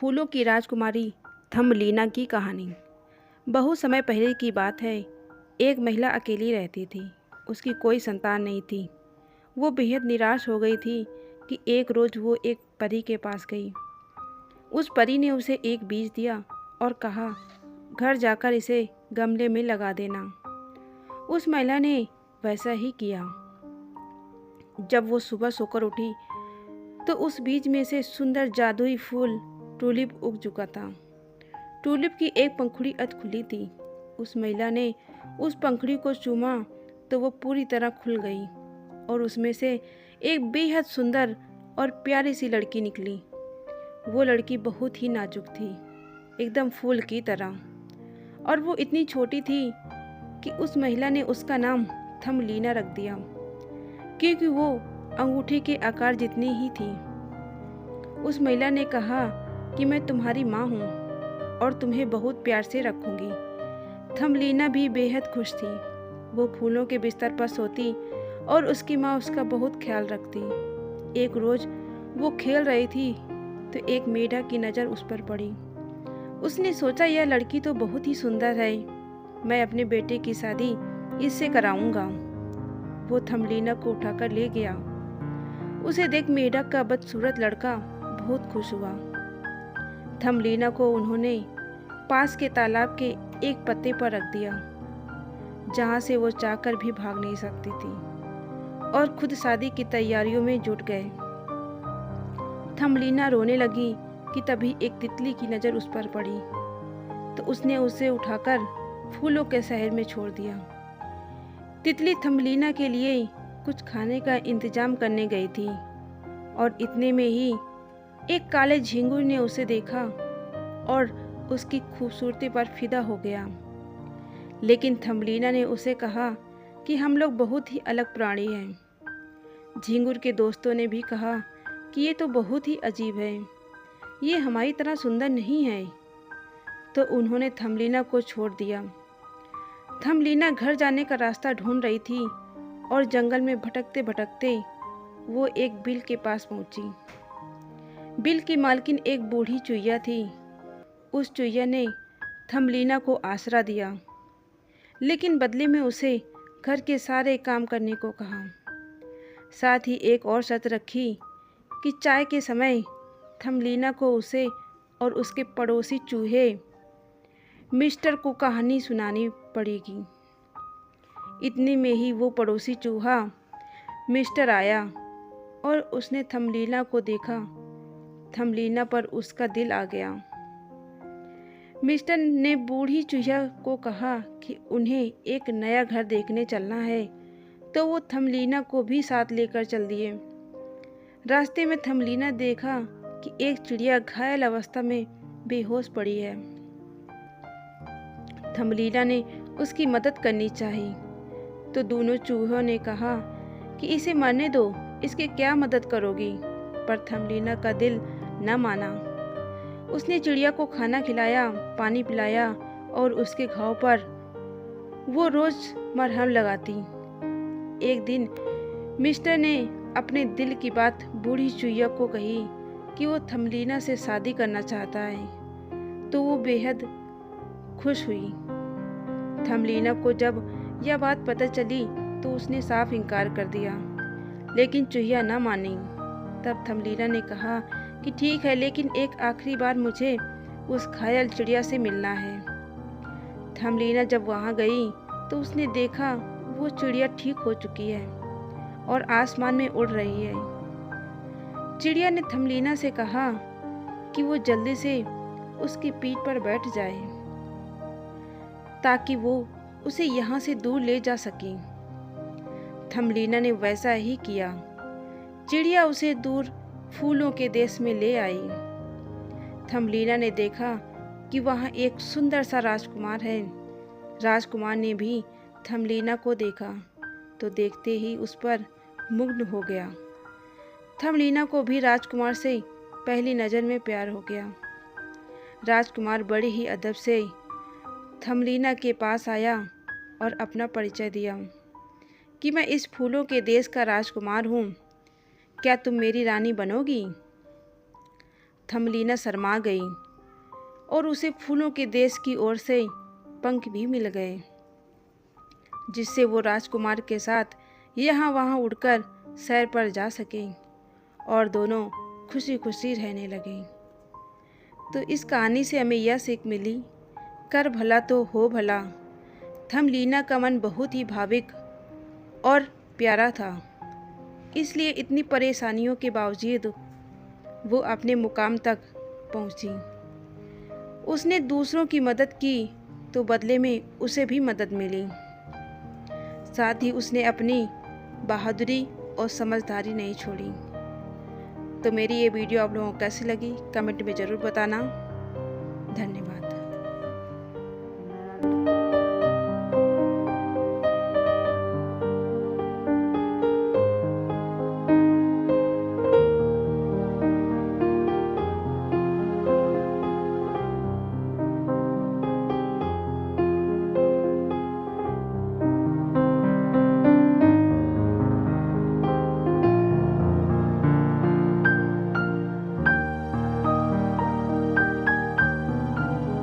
फूलों की राजकुमारी थम्बलीना की कहानी। बहुत समय पहले की बात है। एक महिला अकेली रहती थी। उसकी कोई संतान नहीं थी। वो बेहद निराश हो गई थी कि एक रोज़ वो एक परी के पास गई। उस परी ने उसे एक बीज दिया और कहा, घर जाकर इसे गमले में लगा देना। उस महिला ने वैसा ही किया। जब वो सुबह सोकर उठी तो उस बीज में से सुंदर जादुई फूल टूलिप उग चुका था। टूलिप की एक पंखुड़ी अध खुली थी। उस महिला ने उस पंखुड़ी को चूमा तो वो पूरी तरह खुल गई और उसमें से एक बेहद सुंदर और प्यारी सी लड़की निकली। वो लड़की बहुत ही नाजुक थी, एकदम फूल की तरह, और वो इतनी छोटी थी कि उस महिला ने उसका नाम थम्बलीना रख दिया, क्योंकि वो अंगूठे के आकार जितनी ही थी। उस महिला ने कहा कि मैं तुम्हारी माँ हूँ और तुम्हें बहुत प्यार से रखूँगी। थम्बलीना भी बेहद खुश थी। वो फूलों के बिस्तर पर सोती और उसकी माँ उसका बहुत ख्याल रखती। एक रोज़ वो खेल रही थी तो एक मेढक की नज़र उस पर पड़ी। उसने सोचा, यह लड़की तो बहुत ही सुंदर है, मैं अपने बेटे की शादी इससे कराऊंगा। वो थम्बलीना को उठाकर ले गया। उसे देख मेढक का बदसूरत लड़का बहुत खुश हुआ। थम्बलीना को उन्होंने पास के तालाब के एक पत्ते पर रख दिया, जहाँ से वो चाहकर भी भाग नहीं सकती थी, और खुद शादी की तैयारियों में जुट गए। थम्बलीना रोने लगी कि तभी एक तितली की नज़र उस पर पड़ी, तो उसने उसे उठाकर फूलों के शहर में छोड़ दिया। तितली थम्बलीना के लिए कुछ खाने का इंतजाम करने गई थी, और इतने में ही एक काले झींगुर ने उसे देखा और उसकी खूबसूरती पर फिदा हो गया। लेकिन थम्बलीना ने उसे कहा कि हम लोग बहुत ही अलग प्राणी हैं। झींगुर के दोस्तों ने भी कहा कि ये तो बहुत ही अजीब है, ये हमारी तरह सुंदर नहीं है। तो उन्होंने थम्बलीना को छोड़ दिया। थम्बलीना घर जाने का रास्ता ढूंढ रही थी और जंगल में भटकते भटकते वो एक बिल के पास पहुंची। बिल की मालकिन एक बूढ़ी चुईया थी। उस चुईया ने थम्बलीना को आसरा दिया, लेकिन बदले में उसे घर के सारे काम करने को कहा। साथ ही एक और शर्त रखी कि चाय के समय थम्बलीना को उसे और उसके पड़ोसी चूहे मिस्टर को कहानी सुनानी पड़ेगी। इतने में ही वो पड़ोसी चूहा मिस्टर आया और उसने थम्बलीना को देखा। थम्बलीना पर उसका दिल आ गया। मिस्टर ने बूढ़ी चूहिया को कहा कि उन्हें एक नया घर देखने चलना है, तो वो थम्बलीना को भी साथ लेकर चल दिए। रास्ते में थम्बलीना देखा कि एक चिड़िया घायल अवस्था में बेहोश पड़ी है। थम्बलीना ने उसकी मदद करनी चाहिए, तो दोनों चूहों ने कहा कि इसे मरने दो, इसकी क्या मदद करोगी। पर थम्बलीना का दिल न माना। उसने चिड़िया को खाना खिलाया, पानी पिलाया और उसके घाव पर वो रोज मरहम लगाती। एक दिन मिस्टर ने अपने दिल की बात बूढ़ी चुईया को कही कि वो थम्बलीना से शादी करना चाहता है, तो वो बेहद खुश हुई। थम्बलीना को जब यह बात पता चली तो उसने साफ इनकार कर दिया, लेकिन चुईया न मानी। तब थम्बलीना ने कहा कि ठीक है, लेकिन एक आखिरी बार मुझे उस घायल चिड़िया से मिलना है। थम्बलीना जब वहाँ गई तो उसने देखा वो चिड़िया ठीक हो चुकी है और आसमान में उड़ रही है। चिड़िया ने थम्बलीना से कहा कि वो जल्दी से उसकी पीठ पर बैठ जाए ताकि वो उसे यहाँ से दूर ले जा सके। थम्बलीना ने वैसा ही किया। चिड़िया उसे दूर फूलों के देश में ले आई। थम्बलीना ने देखा कि वहाँ एक सुंदर सा राजकुमार है। राजकुमार ने भी थम्बलीना को देखा तो देखते ही उस पर मुग्ध हो गया। थम्बलीना को भी राजकुमार से पहली नज़र में प्यार हो गया। राजकुमार बड़े ही अदब से थम्बलीना के पास आया और अपना परिचय दिया कि मैं इस फूलों के देश का राजकुमार हूँ, क्या तुम मेरी रानी बनोगी। थमलीना शर्मा गई और उसे फूलों के देश की ओर से पंख भी मिल गए, जिससे वो राजकुमार के साथ यहाँ वहाँ उड़कर सैर पर जा सके और दोनों खुशी खुशी रहने लगे। तो इस कहानी से हमें यह सीख मिली, कर भला तो हो भला। थमलीना का मन बहुत ही भाविक और प्यारा था, इसलिए इतनी परेशानियों के बावजूद वो अपने मुकाम तक पहुंची। उसने दूसरों की मदद की तो बदले में उसे भी मदद मिली। साथ ही उसने अपनी बहादुरी और समझदारी नहीं छोड़ी। तो मेरी ये वीडियो आप लोगों को कैसी लगी कमेंट में ज़रूर बताना। धन्यवाद।